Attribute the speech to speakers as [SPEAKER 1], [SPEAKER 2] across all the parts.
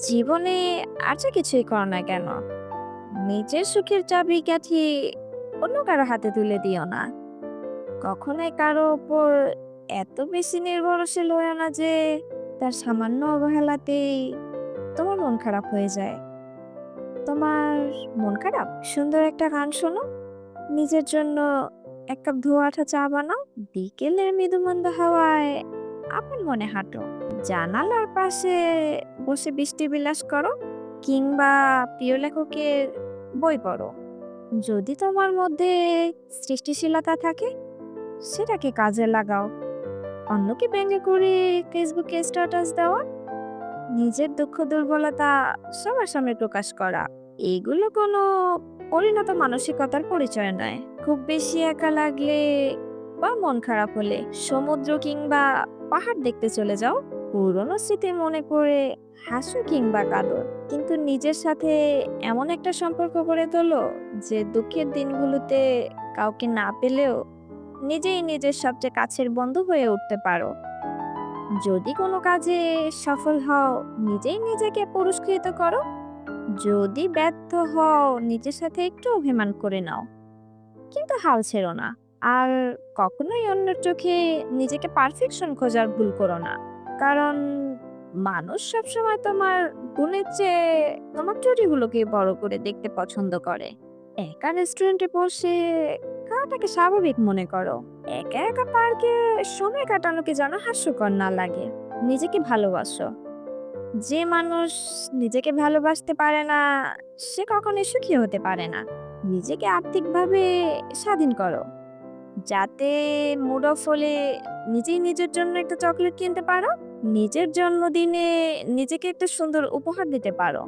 [SPEAKER 1] জীবনে আর যা কিছুই করো না কেন, নিজের সুখের চাবিকাঠি অন্য কারো হাতে তুলে দিও না। কখনোই কারো ওপর এত বেশি নির্ভরশীল হয়েও না যে তার সামান্য অবহেলাতেই তোমার মন খারাপ হয়ে যায়। তোমার মন খারাপ? সুন্দর একটা গান শোনো, নিজের জন্য এক কাপ ধোয়া ওঠা চা বানাও, বিকেলের মৃদুমন্দ হাওয়ায় আপন মনে হাঁটো, জানালার পাশে বসে বৃষ্টি বিলাস করো, কিংবা প্রিয় লেখকের বই পড়ো। যদি তোমার মধ্যে সৃষ্টিশীলতা থাকে, সেটাকে কাজে লাগাও। অন্যকে ব্যঙ্গ করে ফেসবুকে স্ট্যাটাস দেওয়া, নিজের দুঃখ দুর্বলতা সবার সামনে প্রকাশ করা, এগুলো কোনো পরিণত মানসিকতার পরিচয় নয়। খুব বেশি একা লাগলে বা মন খারাপ হলে সমুদ্র কিংবা পাহাড় দেখতে চলে যাও, পুরনো স্মৃতি মনে করে হাসো কিংবা কাঁদো, কিন্তু নিজের সাথে এমন একটা সম্পর্ক গড়ে তোলো যে দুঃখের দিনগুলোতে কাউকে না পেলেও নিজেই নিজের সবচেয়ে কাছের বন্ধু হয়ে উঠতে পারো। যদি কোনো কাজে সফল হও, নিজেই নিজেকে পুরস্কৃত করো। যদি ব্যর্থ হও, নিজের সাথে একটু অভিমান করে নাও, কিন্তু হাল ছেড়ো না। আর কখনোই অন্যের চোখে নিজেকে পারফেকশন খোঁজার ভুল করো না, কারণ মানুষ সবসময় তোমার গুণের চেয়ে তোমার ত্রুটিগুলোকে বড় করে দেখতে পছন্দ করে। একা রেস্টুরেন্টে বসে খাওয়াটাকে স্বাভাবিক মনে করো, একা একা পার্কে সময় কাটানোকে যেন হাস্যকর না লাগে। নিজেকে ভালোবাসো। যে মানুষ নিজেকে ভালোবাসতে পারে না, সে কখনোই সুখী হতে পারে না। নিজেকে আর্থিকভাবে স্বাধীন করো, যাতে মুড অফ হলে নিজেই নিজের জন্য একটা চকলেট কিনতে পারো, নিজের জন্মদিনে নিজেকে একটা সুন্দর উপহার দিতে পারো,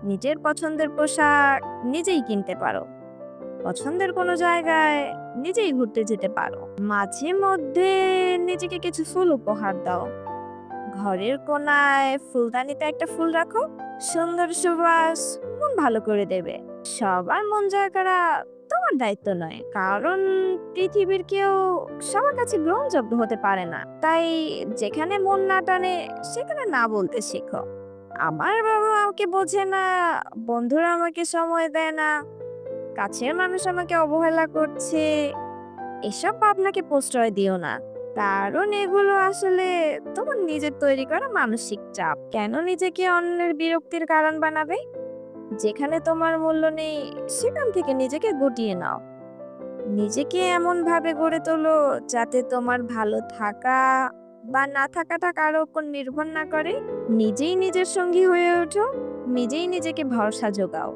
[SPEAKER 1] নিজের পছন্দের পোশাক নিজেই কিনতে পারো, পছন্দের কোনো জায়গায় নিজেই ঘুরতে যেতে পারো। মাঝে মধ্যে নিজেকে কিছু ফুল উপহার দাও, ঘরের কোনায় ফুলদানিতে একটা ফুল রাখো, সুন্দর সুবাস মন ভালো করে দেবে। সবার মন জয় করা তোমার দায়িত্ব নয়, কারণ পৃথিবীর কেউ সবার কাছে গ্রহণযোগ্য হতে পারে না। তাই যেখানে মন না টানে, সেখানে না বলতে শেখো। আমার বাবা আমাকে বোঝে না, বন্ধুরা আমাকে সময় দেয় না, কাছের মানুষ আমাকে অবহেলা করছে, এসব ভাবনাকে প্রশ্রয় দিও না, কারণ এগুলো আসলে তোমার নিজের তৈরি করা মানসিক চাপ। কেন নিজেকে অন্যের বিরক্তির কারণ বানাবে? যেখানে তোমার মূল্য নেই, সেখান থেকে নিজেকে গুটিয়ে নাও। নিজেকে এমন ভাবে গড়ে তোলো যাতে তোমার ভালো থাকা বা না থাকাটা কারো উপর নির্ভর না করে। নিজেই নিজের সঙ্গী হয়ে ওঠো, নিজেই নিজেকে ভরসা যোগাও,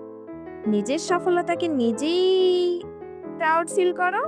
[SPEAKER 1] নিজের সফলতাকে নিজেই প্রাউড ফিল করো।